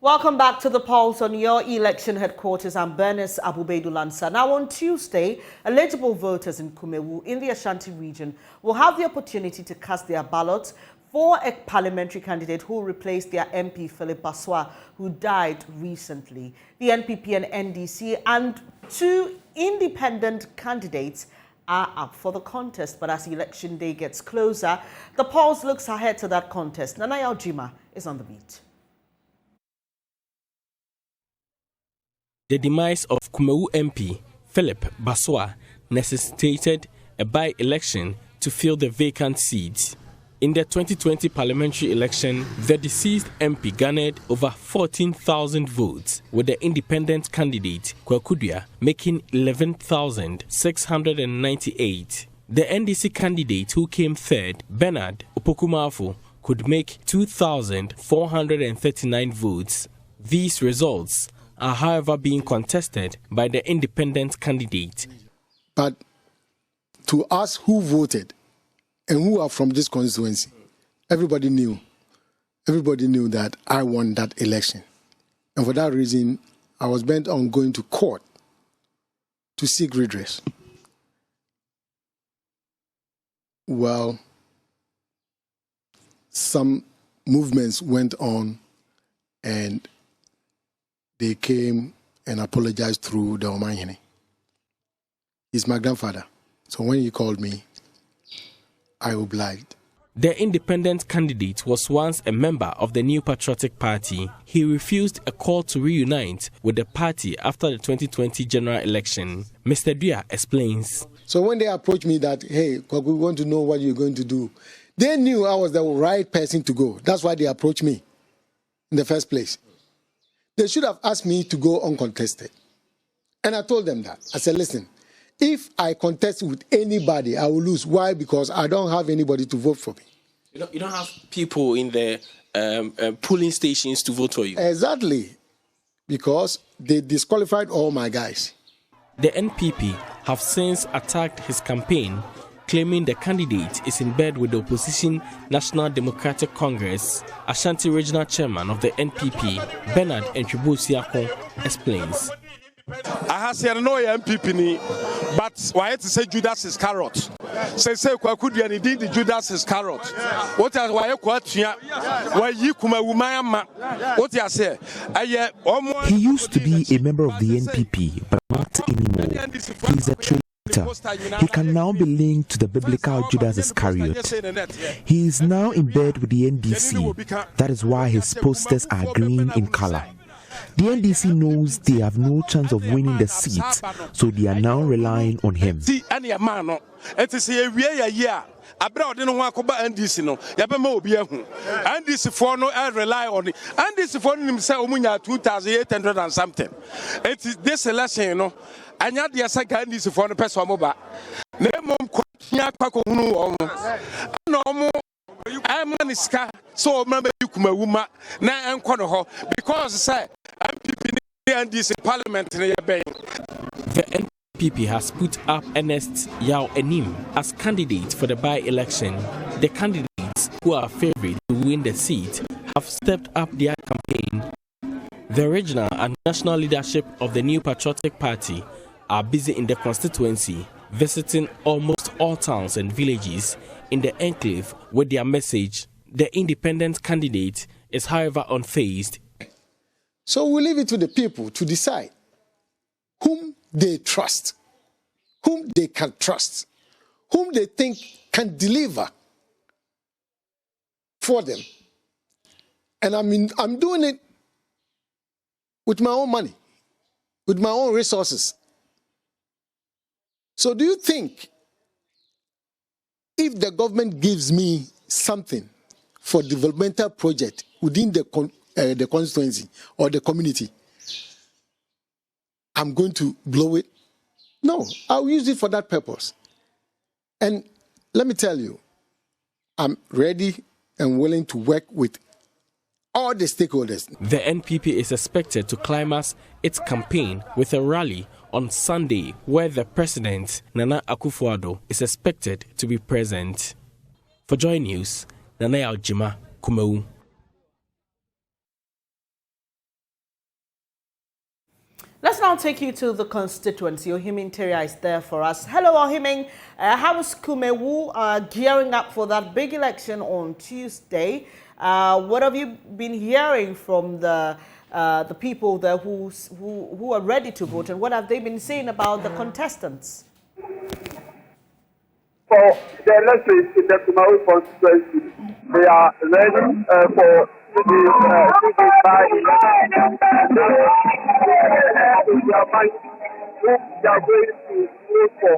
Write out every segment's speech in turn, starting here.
Welcome back to the Pulse on your election headquarters. I'm Bernice Abubeidu-Lansa. Now on Tuesday, eligible voters in Kumawu in the Ashanti region will have the opportunity to cast their ballots for a parliamentary candidate who replaced their MP Philip Baswa, who died recently. The NPP and NDC and two independent candidates are up for the contest, but as election day gets closer, the Pulse looks ahead to that contest. Nana Yaljima is on the beat. The demise of Kumawu MP Philip Baswa necessitated a by-election to fill the vacant seats. In the 2020 parliamentary election, the deceased MP garnered over 14,000 votes, with the independent candidate Kwakudua making 11,698. The NDC candidate who came third, Bernard Opokumafu, could make 2,439 votes. These results are however being contested by the independent candidate. But to us who voted and who are from this constituency, everybody knew that I won that election. And for that reason, I was bent on going to court to seek redress. Well, some movements went on and they came and apologized through the Omanyene. He's my grandfather. So when he called me, I obliged. The independent candidate was once a member of the New Patriotic Party. He refused a call to reunite with the party after the 2020 general election. Mr. Dua explains. So when they approached me that, hey, we want to know what you're going to do, they knew I was the right person to go. That's why they approached me in the first place. They should have asked me to go uncontested. And I told them that. I said, listen, if I contest with anybody, I will lose. Why? Because I don't have anybody to vote for me. You don't have people in the polling stations to vote for you? Exactly. Because they disqualified all my guys. The NPP have since attacked his campaign, claiming the candidate is in bed with the opposition National Democratic Congress. Ashanti Regional Chairman of the NPP, Bernard Entwibusiakon, explains. I have said no MPP, but why to say Judas is carrot? Say Kwakudua ni did Judas is carrot. What is why Kwatua? Why you Kumawu Mayama? What you say? He used to be a member of the NPP, but not anymore. He's a traitor. He can now be linked to the biblical Judas Iscariot. He is now in bed with the NDC. That is why his posters are green in color. The NDC knows they have no chance of winning the seat, so they are now relying on him. Abra no wakoba NDC no yabema obi ehu NDC for no rely on it NDC for nim say omunya 2,800 and something. It is this election no anya de saka NDC for no person omoba na mom kwia kwako hunu wo na omo amaniska so member Kumawu na enko no ho because say MPP NDC parliament na yebe. The NPP has put up Ernest Yao Enim as candidate for the by-election. The candidates who are favored to win the seat have stepped up their campaign. The regional and national leadership of the New Patriotic Party are busy in the constituency, visiting almost all towns and villages in the enclave with their message. The independent candidate is, however, unfazed. So we leave it to the people to decide whom they trust, whom they can trust, whom they think can deliver for them. And I'm doing it with my own money, with my own resources. So do you think if the government gives me something for developmental project within the constituency or the community, I'm going to blow it? No, I'll use it for that purpose. And let me tell you, I'm ready and willing to work with all the stakeholders. The NPP is expected to climax its campaign with a rally on Sunday where the President, Nana Akufo-Addo, is expected to be present. For Joy News, Nana Yaljima, Kumawu. Let's now take you to the constituency. Ohiming Teria is there for us. Hello, Ohiming. How is Kumawu gearing up for that big election on Tuesday? What have you been hearing from the people there who are ready to vote, and what have they been saying about the contestants? For the elections in the Kumawu constituency, they are ready for the by-election. They are finding who they are going to vote for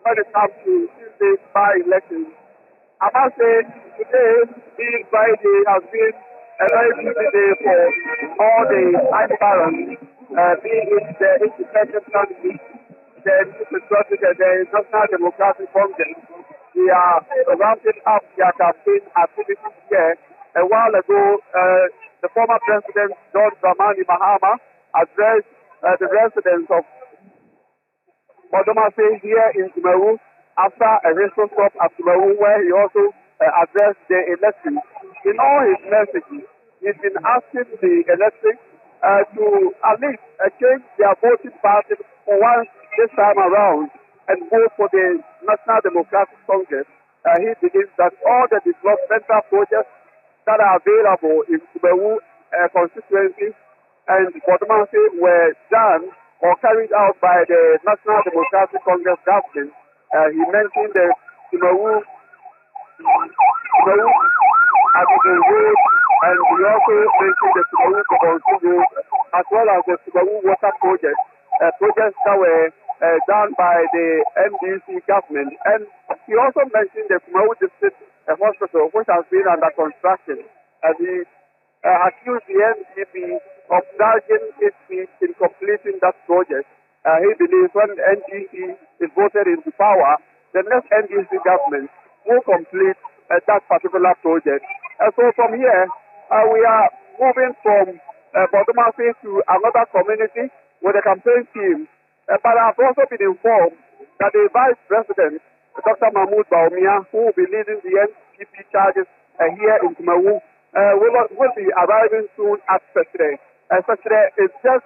when it comes to Tuesday's by-election. I must say, today, being Friday, has been a very busy day for all the aspirants, being it the independent candidates, the Patriotic and the National Democratic Congress. We are ramping up their campaign activities here. A while ago, the former President John Dramani Mahama addressed the residents of Modomase here in Kumawu after a rest stop at Kumawu, where he also addressed the election. In all his messages, he's been asking the electorate to at least change their voting pattern for once this time around and vote for the National Democratic Congress. He believes that all the developmental projects that are available in Kumawu constituency and Modomase were done or carried out by the National Democratic Congress government. He mentioned the Kumawu Agogo Road, and he also mentioned the Kumawu Bobonsu Road, as well as the Kumawu Water Project, projects that were done by the NDC government. And he also mentioned the Kumawu District Hospital, which has been under construction. And he accused the NDP of dragging its feet in completing that project. He believes when the NDC is voted into power, the next NDC government will complete that particular project. So from here, we are moving from Modomase to another community with a campaign team. But I've also been informed that the Vice President, Dr. Mahmoud Baumia, who will be leading the NPP charges here in Kumawu, will be arriving soon at Sechre. Sechre is just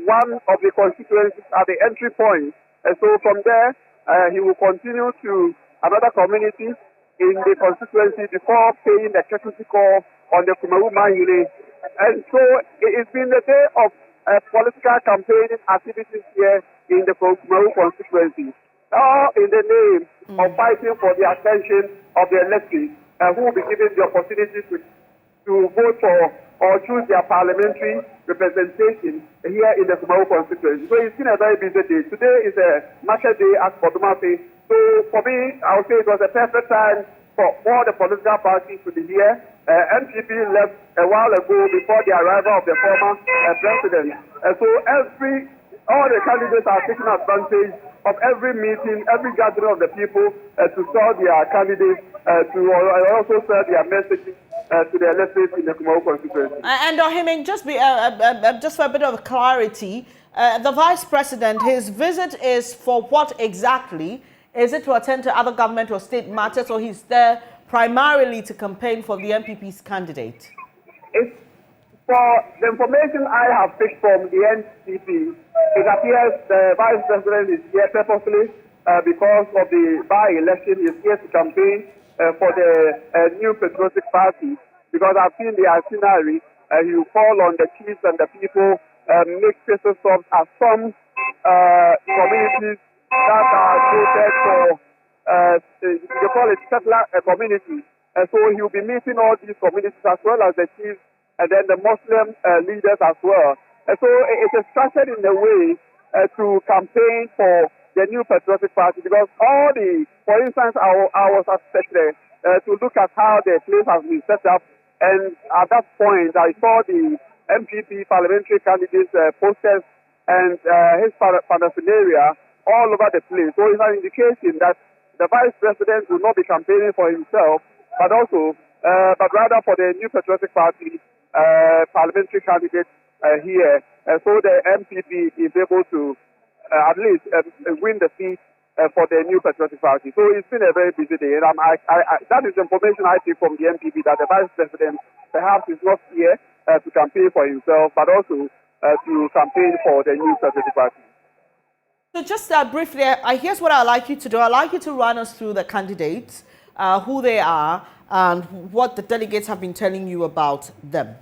one of the constituencies at the entry point. So from there, he will continue to another community in the constituency before paying a courtesy call on the Kumawu Mahile. And so it's been a day of political campaigning activities here in the Kumawu constituency, all in the name of fighting for the attention of the electorate, who will be given the opportunity to vote for or choose their parliamentary representation here in the Kumawu constituency. So it's been a very busy day. Today is a market day at Modomase. So for me, I would say it was a perfect time for all the political parties to be here. NPP left a while ago before the arrival of the former president. So all the candidates are taking advantage of every meeting, every gathering of the people to sell their candidates, to also sell their messages to the electorate in the Kumawu constituency. And Ohiming, just for a bit of clarity, the Vice President, his visit is for what exactly? Is it to attend to other government or state matters, or he's there primarily to campaign for the MPP's candidate? It's for the information I have picked from the NCP. It appears the Vice President is here purposely because of the by-election. He's here to campaign for the new Patriotic Party, because I've seen the itinerary. He will call on the chiefs and the people, make special stops at some communities that are voted for, they call it settler community. So he will be meeting all these communities as well as the chiefs and then the Muslim leaders as well. So it is structured in a way to campaign for the new Patriotic Party, because for instance, I was at Sechre to look at how the place has been set up, and at that point I saw the MPP parliamentary candidates posters and his paraphernalia all over the place. So it's an indication that the Vice President will not be campaigning for himself, but rather for the new Patriotic Party parliamentary candidates here. So the MPP is able to at least win the seat for the new Patriotic Party. So it's been a very busy day, and that is information I take from the MPP, that the Vice President perhaps is not here to campaign for himself, but also to campaign for the new Constituency party. So just briefly, here's what I'd like you to do. I'd like you to run us through the candidates, who they are, and what the delegates have been telling you about them.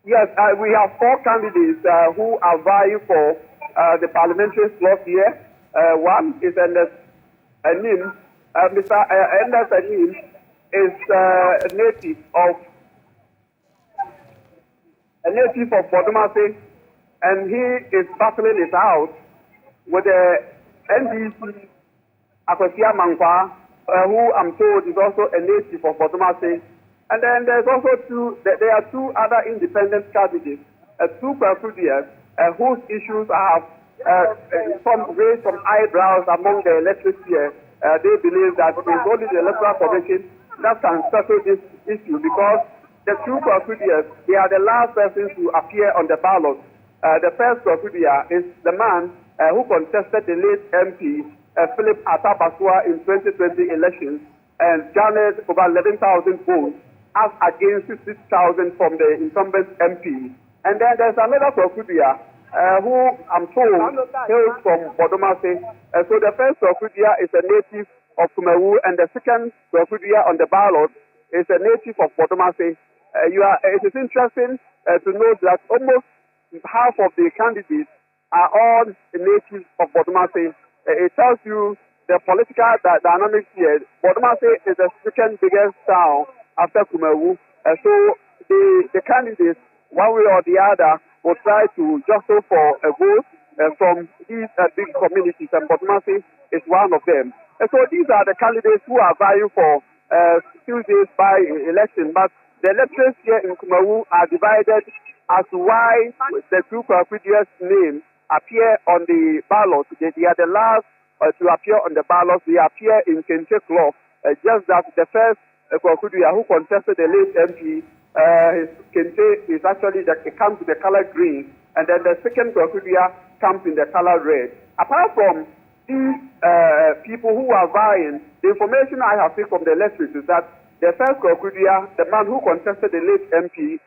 Yes, we have 4 candidates who are vying for the parliamentary slot here. One is Ernest Anim. Mr. Ernest Anim is a native of Bodomase, and he is battling it out with the NDC Akosia Mankwa, who I'm told is also a native of Bodomase. And then there's also there are 2 other independent candidates, 2 Kwakudias, whose issues have raised some eyebrows among the electorate here. They believe that it's only the Electoral Commission that can settle this issue, because the 2 Kwakudias, they are the last persons to appear on the ballot. The first Kwakudia is the man who contested the late MP, Philip Atabasua, in 2020 elections and garnered over 11,000 votes, as against 6,000 from the incumbent MP. And then there's another Kwakudia who I'm told hails from Bodomase. So the first Kwakudia is a native of Kumawu, and the second Kwakudia on the ballot is a native of Bodomase. It is interesting to note that almost half of the candidates are all natives of Bodomase. It tells you the political dynamics here. Bodomase is the second biggest town after Kumawu. So the candidates, one way or the other, will try to jostle for a vote from these big communities, and Bodomase is one of them. So these are the candidates who are vying for Tuesday's by-election. But the electors here in Kumawu are divided as to why the 2 Kwakudias' names appear on the ballot. They are the last to appear on the ballot. They appear in Kente cloth. Just that the first Kwakudia who contested the late MP, his Kente is actually it comes with the color green, and then the second Kwakudia comes in the color red. Apart from these people who are vying, the information I have seen from the electorate is that the first Kwakudia, the man who contested the late MP,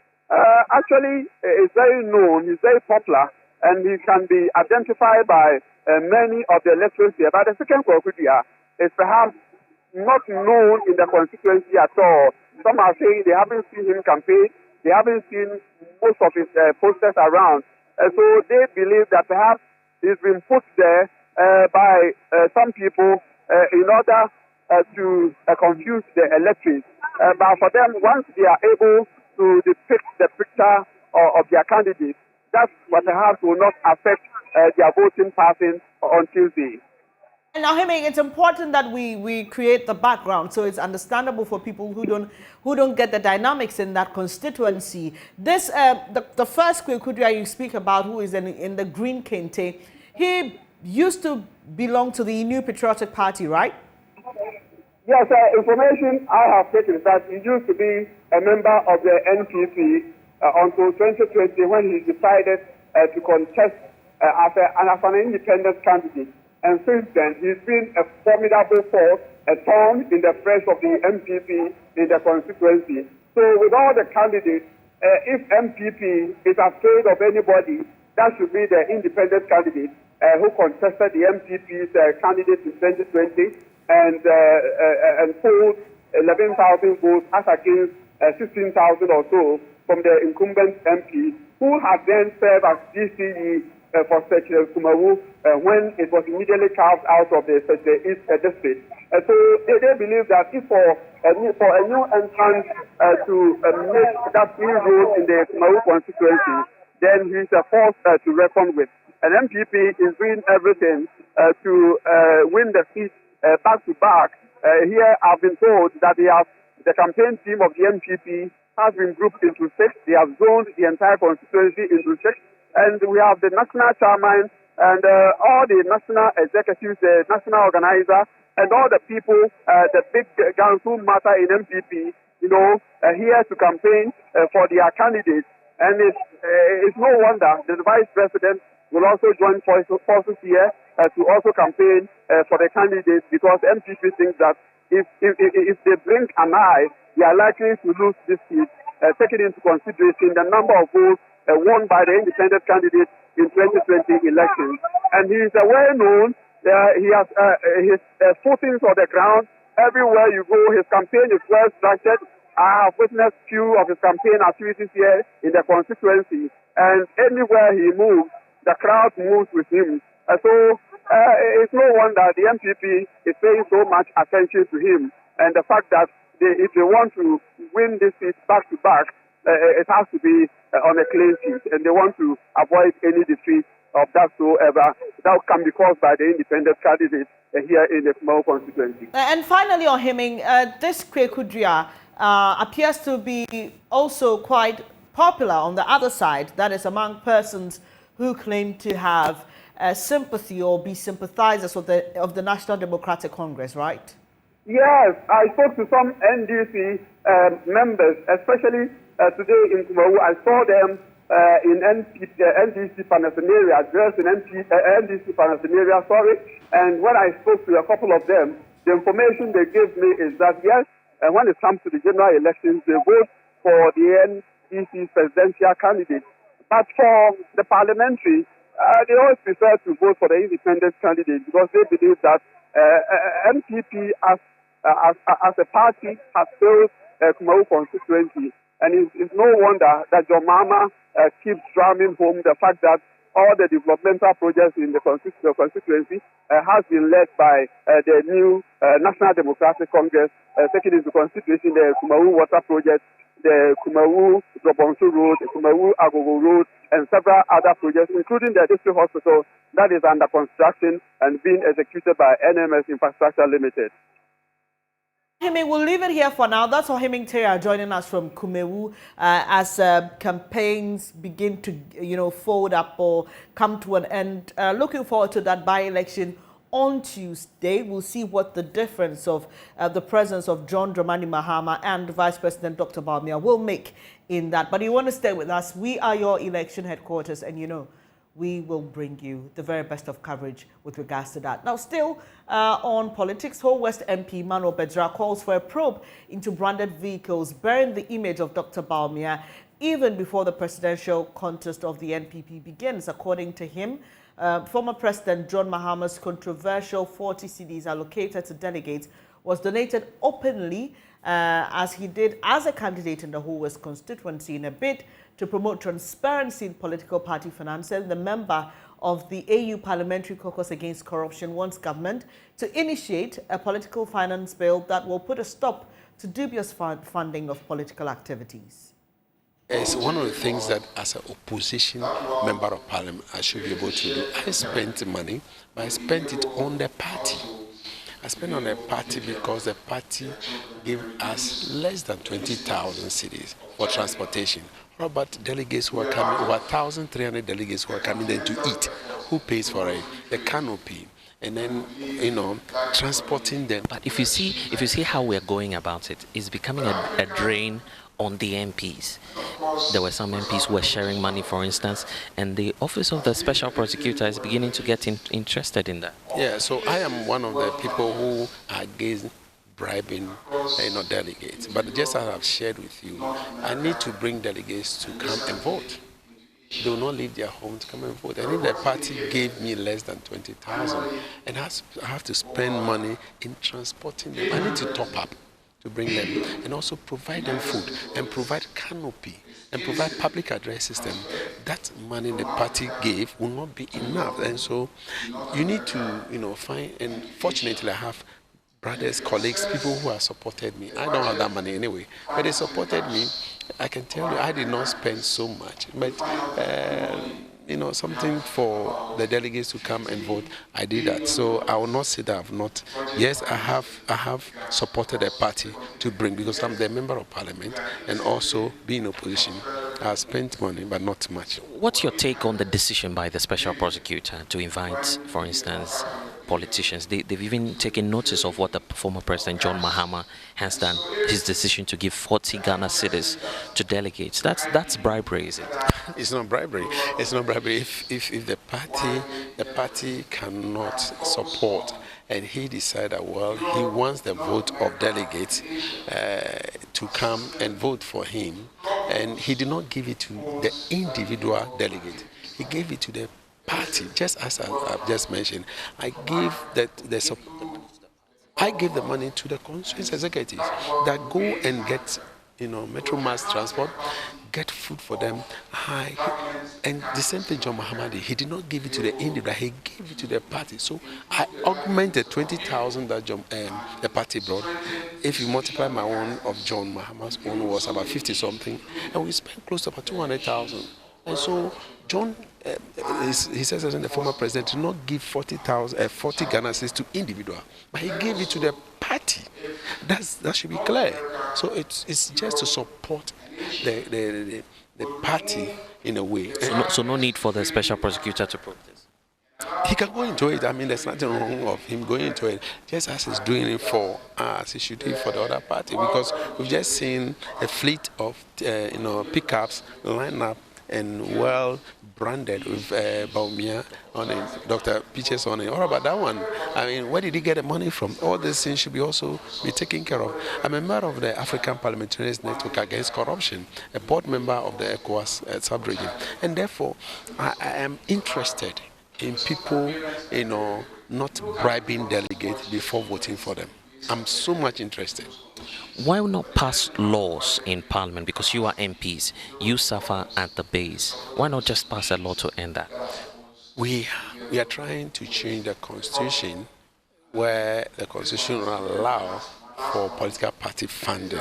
actually is very known, he's very popular, and he can be identified by many of the electors here. But the second Kwakudia is perhaps not known in the constituency at all. Some are saying they haven't seen him campaign, they haven't seen most of his posters around. So they believe that perhaps he's been put there by some people in order to confuse the electorate. But for them, once they are able to depict the picture of their candidate, that's what perhaps will not affect their voting pattern on Tuesday. And now, Heming, it's important that we create the background so it's understandable for people who don't get the dynamics in that constituency. This the first Kwakudia you speak about, who is in the Green Kente, he used to belong to the New Patriotic Party, right? Yes, information I have taken is that he used to be a member of the NPP until 2020, when he decided to contest as an independent candidate. And since then, he's been a formidable force, a thorn in the flesh of the MPP in the constituency. So with all the candidates, if MPP is afraid of anybody, that should be the independent candidate who contested the MPP's candidate in 2020 and polled 11,000 votes as against 16,000 or so from the incumbent MP, who had then served as DCE for Secretary Kumawu when it was immediately carved out of the East district. So they believe that if for a new entrant to make that inroad in the Kumawu constituency, then he's a force to reckon with. And MPP is doing everything to win the seat back to back. Here I've been told that the campaign team of the MPP has been grouped into 6. They have zoned the entire constituency into 6. And we have the national chairman and all the national executives, the national organizer, and all the people, the big guns who matter in MPP, here to campaign for their candidates. And it's no wonder the vice president will also join forces here to also campaign for the candidates, because MPP thinks that if they blink an eye, they are likely to lose this seat, taking into consideration the number of votes won by the independent candidate in 2020 elections. And he is well-known. He has his footings on the ground. Everywhere you go, his campaign is well-structured. I have witnessed few of his campaign activities here in the constituency. And anywhere he moves, the crowd moves with him. So it's no wonder the MPP is paying so much attention to him. And the fact that if they want to win this seat back-to-back, it has to be on a clean sheet. And they want to avoid any defeat of that that can be caused by the independent candidate here in the Kumawu constituency. And finally on Hemming, this Kwekudria appears to be also quite popular on the other side, that is among persons who claim to have sympathy or be sympathizers of the National Democratic Congress, right? Yes, I spoke to some NDC members, especially today in Kumawu. I saw them in NDC Panasinaria, dressed in NDC Panasinaria, and when I spoke to a couple of them, the information they gave me is that yes, when it comes to the general elections, they vote for the NDC presidential candidate. But for the parliamentary, they always prefer to vote for the independent candidate because they believe that MPP as a party has failed Kumawu constituency. And it's no wonder that your mama keeps drumming home the fact that all the developmental projects in the constituency has been led by the new National Democratic Congress, taking into consideration the Kumawu Water Project, the Kumawu Drobonsu Road, the Kumawu Agogo Road, and several other projects, including the district hospital that is under construction and being executed by NMS Infrastructure Limited. Hemming, we'll leave it here for now. That's all. Hemming Teya joining us from Kumawu as campaigns begin to, fold up or come to an end. Looking forward to that by-election on Tuesday. We'll see what the difference of the presence of John Dramani Mahama and Vice President Dr. Bawumia will make in that. But you want to stay with us. We are your election headquarters, and we will bring you the very best of coverage with regards to that. Now, still on politics, Whole West MP Manuel Bedra calls for a probe into branded vehicles bearing the image of Dr. Bawumia even before the presidential contest of the NPP begins. According to him, former President John Mahama's controversial 40 cedis allocated to delegates was donated openly as he did as a candidate in the Whole West constituency in a bid to promote transparency in political party finances. The member of the AU Parliamentary Caucus Against Corruption wants government to initiate a political finance bill that will put a stop to dubious funding of political activities. It's one of the things that as an opposition member of parliament I should be able to do. I spent money, but I spent it on the party. I spent on a party because the party gave us less than 20,000 cedis for transportation. What about delegates who are coming, over 1,300 delegates who are coming there to eat? Who pays for it? The canopy. And then, transporting them. But if you see how we're going about it, it's becoming a drain on the MPs. There were some MPs who were sharing money, for instance, and the Office of the Special Prosecutor is beginning to get interested in that. Yeah, so I am one of the people who are against bribing delegates. But just as I've shared with you, I need to bring delegates to come and vote. They will not leave their home to come and vote. And if the party gave me less than 20,000, and I have to spend money in transporting them, I need to top up to bring them and also provide them food and provide canopy and provide public address system. That money the party gave will not be enough. And so you need to, find, and fortunately I have brothers, colleagues, people who have supported me. I don't have that money anyway, but they supported me. I can tell you I did not spend so much, but something for the delegates to come and vote, I did that. So I will not say that I've not. Yes, I have supported a party to bring, because I'm the member of parliament and also being in opposition. I spent money, but not much. What's your take on the decision by the special prosecutor to invite, for instance, politicians? They've even taken notice of what the former President John Mahama has done, his decision to give 40 Ghana cedis to delegates. That's bribery, is it? It's not bribery. It's not bribery. If the party cannot support, and he decided, well, he wants the vote of delegates to come and vote for him, And he did not give it to the individual delegate. He gave it to the party, just as I've just mentioned. I gave the money to the constituency executives that go and get, Metro Mass transport, get food for them. And the same thing John Mahama did. He did not give it to the individual, he gave it to the party. So I augmented 20,000 that the party brought. If you multiply my own of John Mahama's own was about 50 something, and we spent close to about 200,000. And so John, he says as the former president, did not give 40 Ghana cedis to individual, but he gave it to the party. That should be clear. So it's just to support the party in a way. So no need for the special prosecutor to protest. He can go into it. I mean, there's nothing wrong of him going into it, just as he's doing it for us. He should do it for the other party, because we've just seen a fleet of pickups line up and well branded with Baumia on it, Dr. Peaches on it. What about that one? I mean, where did he get the money from? All these things should also be taken care of. I'm a member of the African Parliamentarians Network Against Corruption, a board member of the ECOWAS sub-region, and therefore I am interested in people, not bribing delegates before voting for them. I'm so much interested. Why not pass laws in Parliament? Because you are MPs, you suffer at the base. Why not just pass a law to end that? We are trying to change the constitution, where the constitution will allow for political party funding.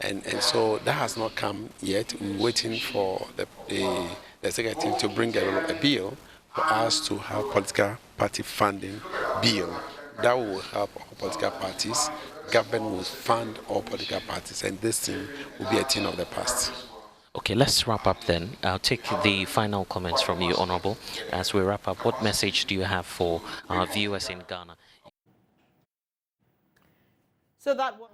And so that has not come yet. We're waiting for the executive to bring a bill for us to have political party funding bill. That will help all political parties. Government will fund all political parties, and this thing will be a thing of the past. Okay, let's wrap up then. I'll take the final comments from you, Honorable. As we wrap up, what message do you have for our viewers in Ghana? So that was